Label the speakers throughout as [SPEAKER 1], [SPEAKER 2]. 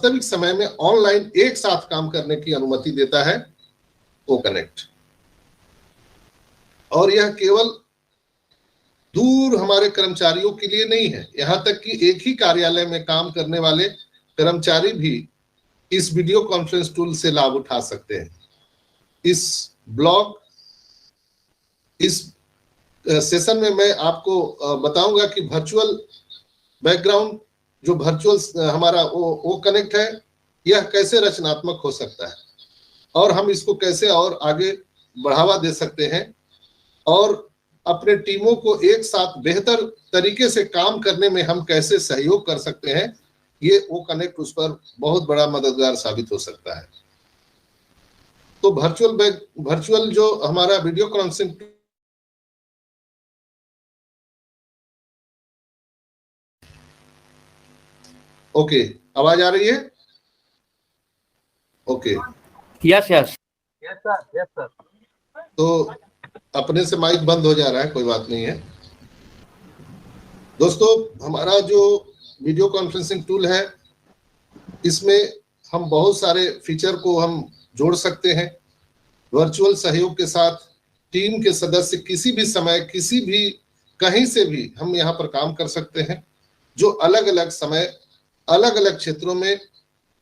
[SPEAKER 1] वास्तविक समय में ऑनलाइन एक साथ काम करने की अनुमति देता है ओ कनेक्ट। और यह केवल दूर हमारे कर्मचारियों के लिए नहीं है, यहां तक कि एक ही कार्यालय में काम करने वाले कर्मचारी भी इस वीडियो कॉन्फ्रेंस टूल से लाभ उठा सकते हैं। इस सेशन में मैं आपको बताऊंगा कि वर्चुअल बैकग्राउंड, जो वर्चुअल हमारा ओ कनेक्ट है, यह कैसे रचनात्मक हो सकता है और हम इसको कैसे और आगे बढ़ावा दे सकते हैं और अपने टीमों को एक साथ बेहतर तरीके से काम करने में हम कैसे सहयोग कर सकते हैं। ये ओ कनेक्ट उस पर बहुत बड़ा मददगार साबित हो सकता है। तो वर्चुअल जो हमारा वीडियो कॉन्फ्रेंसिंग ओके, आवाज आ रही है? Okay,
[SPEAKER 2] yes
[SPEAKER 3] yes sir.
[SPEAKER 1] तो अपने से माइक बंद हो जा रहा है, कोई बात नहीं है। दोस्तों, हमारा जो वीडियो कॉन्फ्रेंसिंग टूल है, इसमें हम बहुत सारे फीचर को हम जोड़ सकते हैं। वर्चुअल सहयोग के साथ टीम के सदस्य किसी भी समय, किसी भी, कहीं से भी हम यहाँ पर काम कर सकते हैं। जो अलग अलग समय, अलग अलग क्षेत्रों में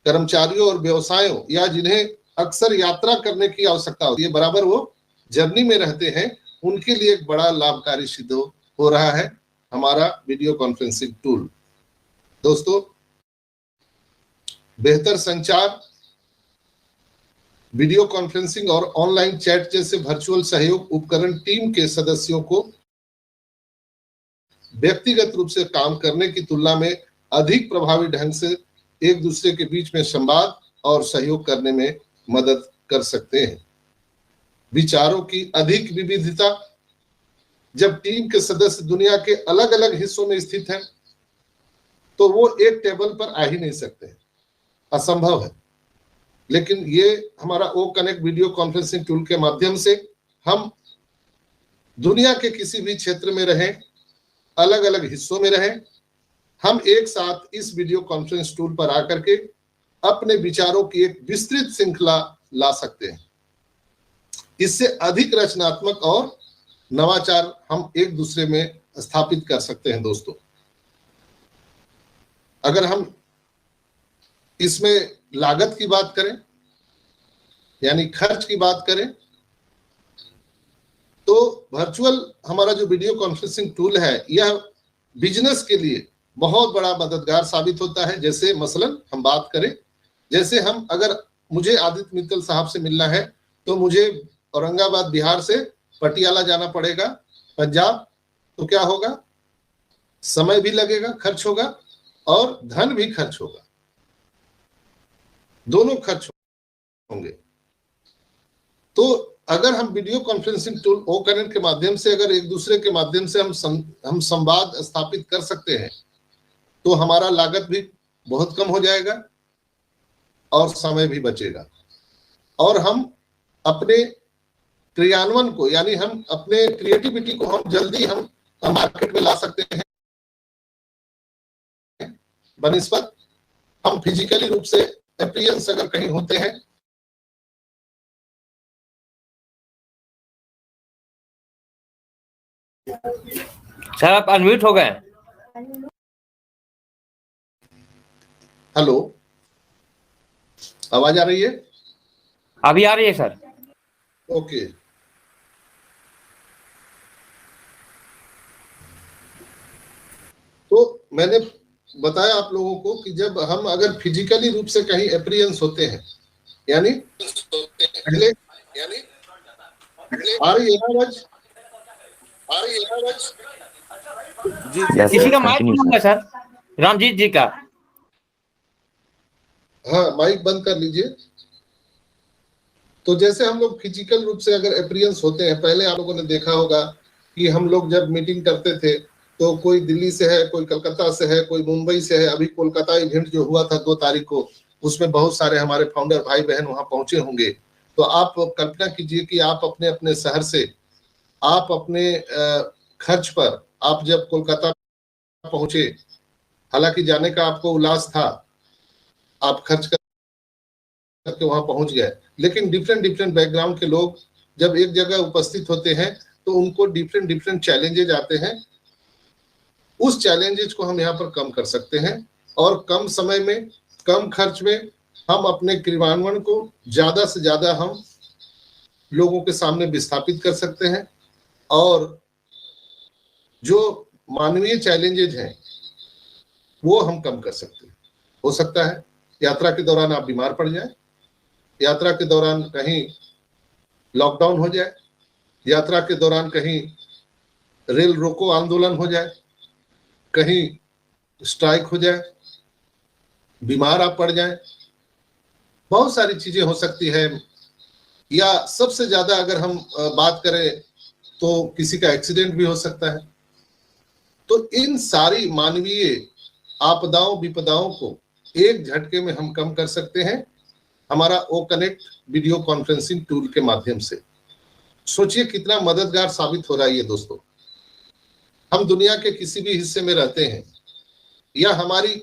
[SPEAKER 1] कर्मचारियों और व्यवसायों या जिन्हें अक्सर यात्रा करने की आवश्यकता होती है, बराबर वो जर्नी में रहते हैं, उनके लिए एक बड़ा लाभकारी सिद्ध हो रहा है हमारा वीडियो कॉन्फ्रेंसिंग टूल। दोस्तों, बेहतर संचार, वीडियो कॉन्फ्रेंसिंग और ऑनलाइन चैट जैसे वर्चुअल सहयोग उपकरण टीम के सदस्यों को व्यक्तिगत रूप से काम करने की तुलना में अधिक प्रभावी ढंग से एक दूसरे के बीच में संवाद और सहयोग करने में मदद कर सकते हैं। विचारों की अधिक विविधता, जब टीम के सदस्य दुनिया के अलग अलग हिस्सों में स्थित हैं, तो वो एक टेबल पर आ ही नहीं सकते, असंभव है। लेकिन ये हमारा O connect video conferencing tool के माध्यम से हम दुनिया के किसी भी क्षेत्र में रहें, अलग अलग हिस्सों में रहें, हम एक साथ इस वीडियो कॉन्फ्रेंस टूल पर आकर के अपने विचारों की एक विस्तृत श्रृंखला ला सकते हैं। इससे अधिक रचनात्मक और नवाचार हम एक दूसरे में स्थापित कर सकते हैं। दोस्तों, अगर हम इसमें लागत की बात करें, यानी खर्च की बात करें, तो वर्चुअल हमारा जो वीडियो कॉन्फ्रेंसिंग टूल है, यह बिजनेस के लिए बहुत बड़ा मददगार साबित होता है। जैसे मसलन हम बात करें, जैसे हम, अगर मुझे आदित्य मित्तल साहब से मिलना है तो मुझे औरंगाबाद बिहार से पटियाला जाना पड़ेगा, पंजाब, तो क्या होगा, समय भी लगेगा, खर्च होगा और धन भी खर्च होगा, दोनों खर्च होंगे। तो अगर हम video conferencing tool O connect के माध्यम से, अगर एक दूसरे के माध्यम से हम संवाद स्थापित कर सकते हैं, तो हमारा लागत भी बहुत कम हो जाएगा और समय भी बचेगा और हम अपने क्रियान्वयन को, यानी हम अपने क्रिएटिविटी को हम जल्दी हम मार्केट में ला सकते हैं, बनिस्बत हम फिजिकली रूप से अपीयरेंस अगर कहीं होते हैं।
[SPEAKER 2] सर, आप अनम्यूट हो गए।
[SPEAKER 1] हेलो, आवाज आ रही है?
[SPEAKER 2] अभी आ रही है सर।
[SPEAKER 1] ओके, तो मैंने बताया आप लोगों को कि जब हम अगर फिजिकली रूप से कहीं अपीयरेंस होते हैं, यानी पहले आ रही है आवाज?
[SPEAKER 2] किसी का माइक बंद है सर, रामजीत जी का।
[SPEAKER 1] हाँ, माइक बंद कर लीजिए। तो जैसे हम लोग फिजिकल रूप से अगर अपीयरेंस होते हैं, पहले आप लोगों ने देखा होगा कि हम लोग जब मीटिंग करते थे तो कोई दिल्ली से है, कोई कलकत्ता से है, कोई मुंबई से है। अभी कोलकाता इवेंट जो हुआ था 2 तारीख को, उसमें बहुत सारे हमारे फाउंडर भाई बहन वहां पहुंचे होंगे। तो आप कल्पना कीजिए कि आप अपने अपने शहर से, आप अपने खर्च पर आप जब कोलकाता पहुंचे, हालांकि जाने का आपको उल्लास था, आप खर्च करके वहां पहुंच गए, लेकिन डिफरेंट डिफरेंट बैकग्राउंड के लोग जब एक जगह उपस्थित होते हैं तो उनको डिफरेंट डिफरेंट चैलेंजेज आते हैं। उस चैलेंजेस को हम यहाँ पर कम कर सकते हैं और कम समय में, कम खर्च में हम अपने क्रियान्वयन को ज्यादा से ज्यादा हम लोगों के सामने विस्थापित कर सकते हैं। और जो मानवीय चैलेंजेज हैं वो हम कम कर सकते हैं। हो सकता है यात्रा के दौरान आप बीमार पड़ जाए, यात्रा के दौरान कहीं लॉकडाउन हो जाए, यात्रा के दौरान कहीं रेल रोको आंदोलन हो जाए, कहीं स्ट्राइक हो जाए, बीमार आप पड़ जाए, बहुत सारी चीजें हो सकती है। या सबसे ज्यादा अगर हम बात करें तो किसी का एक्सीडेंट भी हो सकता है। तो इन सारी मानवीय आपदाओं विपदाओं को एक झटके में हम कम कर सकते हैं हमारा O connect video conferencing tool के माध्यम से। सोचिए कितना मददगार साबित हो रहा है ये दोस्तों। हम दुनिया के किसी भी हिस्से में रहते हैं या हमारी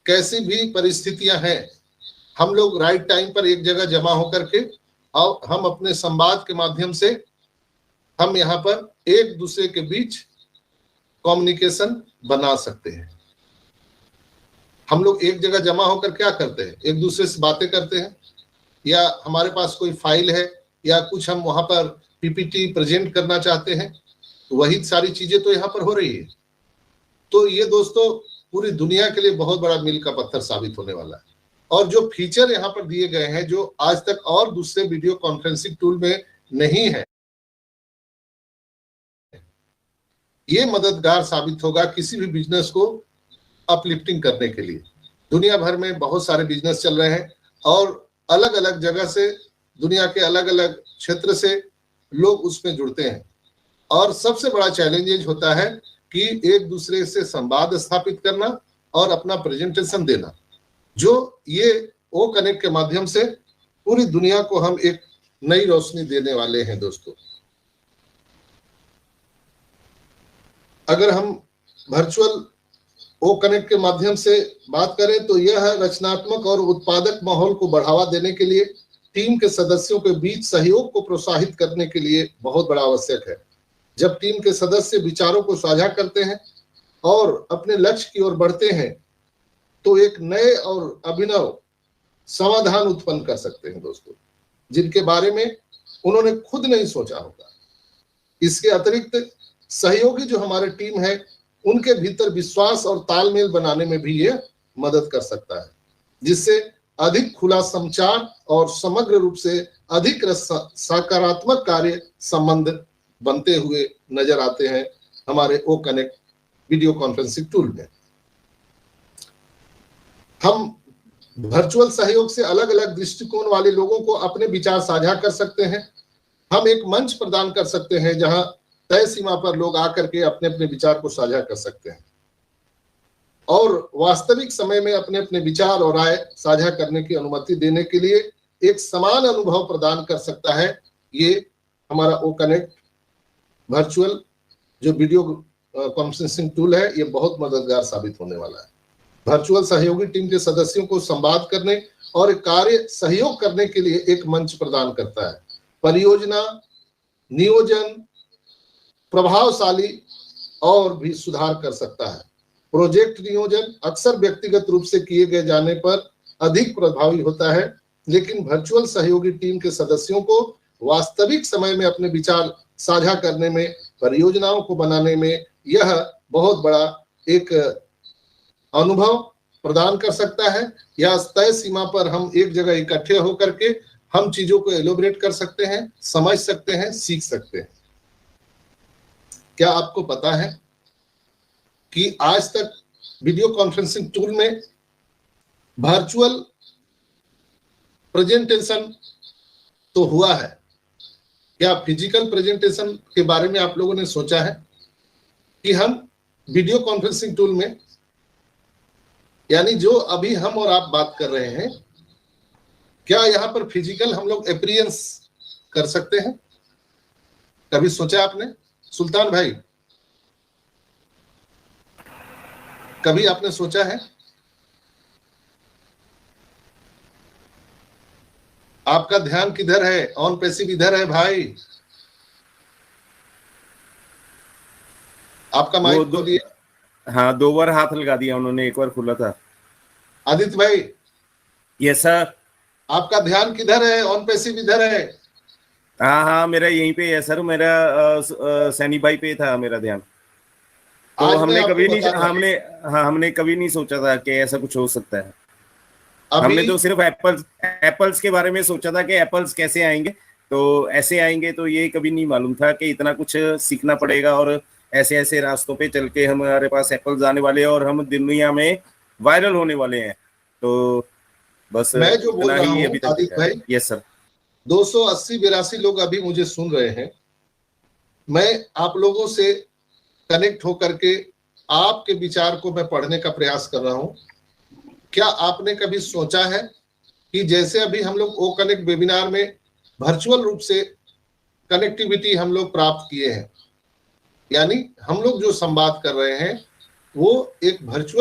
[SPEAKER 1] कैसी भी परिस्थितियां हैं, हम लोग राइट टाइम पर एक जगह जमा होकर के और हम अपने संवाद के माध्यम से हम यहाँ पर एक दूसरे के बीच कम्युनिकेशन बना सकते हैं। हम लोग एक जगह जमा होकर क्या करते हैं, एक दूसरे से बातें करते हैं, या हमारे पास कोई फाइल है या कुछ हम वहां पर पीपीटी प्रेजेंट करना चाहते हैं, तो वही सारी चीजें तो यहाँ पर हो रही है। तो ये दोस्तों पूरी दुनिया के लिए बहुत बड़ा मील का पत्थर साबित होने वाला है। और जो फीचर यहाँ पर दिए गए हैं जो आज तक और दूसरे वीडियो कॉन्फ्रेंसिंग टूल में नहीं है, ये मददगार साबित होगा किसी भी बिजनेस को अपलिफ्टिंग करने के लिए। दुनिया भर में बहुत सारे बिजनेस चल रहे हैं और अलग अलग जगह से, दुनिया के अलग अलग क्षेत्र से लोग उसमें जुड़ते हैं। और सबसे बड़ा चैलेंज होता है कि एक दूसरे से संवाद स्थापित करना और अपना प्रेजेंटेशन देना, जो ये ओ कनेक्ट के माध्यम से पूरी दुनिया को हम एक नई रोशनी देने वाले हैं दोस्तों। अगर हम वर्चुअल ओ कनेक्ट के माध्यम से बात करें तो यह रचनात्मक और उत्पादक माहौल को बढ़ावा देने के लिए टीम के सदस्यों के बीच सहयोग को प्रोत्साहित करने के लिए बहुत बड़ा आवश्यक है। जब टीम के सदस्य विचारों को साझा करते हैं और अपने लक्ष्य की ओर बढ़ते हैं तो एक नए और अभिनव समाधान उत्पन्न कर सकते हैं दोस्तों, जिनके बारे में उन्होंने खुद नहीं सोचा होगा। इसके अतिरिक्त सहयोगी जो हमारे टीम है उनके भीतर विश्वास और तालमेल बनाने में भी ये मदद कर सकता है, जिससे अधिक खुला संचार और समग्र रूप से अधिक सकारात्मक कार्य संबंध बनते हुए नजर आते हैं हमारे O connect video conferencing tool में। हम वर्चुअल सहयोग से अलग अलग दृष्टिकोण वाले लोगों को अपने विचार साझा कर सकते हैं। हम एक मंच प्रदान कर सकते हैं जहां तय सीमा पर लोग आकर के अपने अपने विचार को साझा कर सकते हैं और वास्तविक समय में अपने अपने विचार और राय साझा करने की अनुमति देने के लिए एक समान अनुभव प्रदान कर सकता है। ये हमारा ओ कनेक्ट वर्चुअल जो वीडियो कॉन्फ्रेंसिंग टूल है, ये बहुत मददगार साबित होने वाला है। वर्चुअल सहयोगी टीम के सदस्यों को संवाद करने और कार्य सहयोग करने के लिए एक मंच प्रदान करता है। परियोजना नियोजन प्रभावशाली और भी सुधार कर सकता है। प्रोजेक्ट नियोजन अक्सर व्यक्तिगत रूप से किए गए जाने पर अधिक प्रभावी होता है, लेकिन वर्चुअल सहयोगी टीम के सदस्यों को वास्तविक समय में अपने विचार साझा करने में, परियोजनाओं को बनाने में यह बहुत बड़ा एक अनुभव प्रदान कर सकता है। या तय सीमा पर हम एक जगह इकट्ठे होकर के हम चीजों को एलोबरेट कर सकते हैं, समझ सकते हैं, सीख सकते हैं। क्या आपको पता है कि आज तक वीडियो कॉन्फ्रेंसिंग टूल में वर्चुअल प्रेजेंटेशन तो हुआ है, क्या फिजिकल प्रेजेंटेशन के बारे में आप लोगों ने सोचा है कि हम वीडियो कॉन्फ्रेंसिंग टूल में, यानी जो अभी हम और आप बात कर रहे हैं, क्या यहाँ पर फिजिकल हम लोग अपीयरेंस कर सकते हैं? कभी सोचा आपने? सुल्तान भाई, कभी आपने सोचा है? आपका ध्यान किधर है? ऑन पैसिव इधर है भाई, आपका
[SPEAKER 4] वो
[SPEAKER 1] माइक
[SPEAKER 4] दो,
[SPEAKER 1] खोलिए।
[SPEAKER 4] हाँ 2 बार हाथ लगा दिया उन्होंने, एक बार खुला था।
[SPEAKER 1] आदित्य भाई,
[SPEAKER 4] यस सर।
[SPEAKER 1] आपका ध्यान किधर है? ऑन पैसिव इधर है।
[SPEAKER 4] हाँ हाँ मेरा यहीं पे है सर, मेरा सैनी भाई पे था मेरा ध्यान। तो
[SPEAKER 1] आज मैं
[SPEAKER 4] हमने
[SPEAKER 1] आपको
[SPEAKER 4] कभी नहीं,
[SPEAKER 1] बता रहा हूं,
[SPEAKER 4] हमने कभी नहीं सोचा था कि ऐसा कुछ हो सकता है। हमने
[SPEAKER 1] अभी
[SPEAKER 4] तो सिर्फ एप्पल्स के बारे में सोचा था कि एप्पल्स कैसे आएंगे, तो ऐसे आएंगे। तो ये कभी नहीं मालूम था कि इतना कुछ सीखना पड़ेगा और ऐसे ऐसे रास्तों पे चल के हमारे पास एप्पल्स आने वाले हैं और हम दुनिया में वायरल होने वाले हैं। तो बस
[SPEAKER 1] मैं जो बोल
[SPEAKER 4] इतना
[SPEAKER 1] रहा
[SPEAKER 4] ही
[SPEAKER 1] हूं
[SPEAKER 4] अभी तक
[SPEAKER 1] आदित्य
[SPEAKER 4] देखा है।
[SPEAKER 1] भाई,
[SPEAKER 4] यस सर।
[SPEAKER 1] 280-82 लोग अभी मुझे सुन रहे हैं। मैं आप लोगों से कनेक्ट होकर के आपके विचार को मैं पढ़ने का प्रयास कर रहा हूं। क्या आपने कभी सोचा है कि जैसे अभी हम लोग ओ कनेक्ट वेबिनार में वर्चुअल रूप से कनेक्टिविटी हम लोग प्राप्त किए हैं, यानी हम लोग जो संवाद कर रहे हैं वो एक वर्चुअल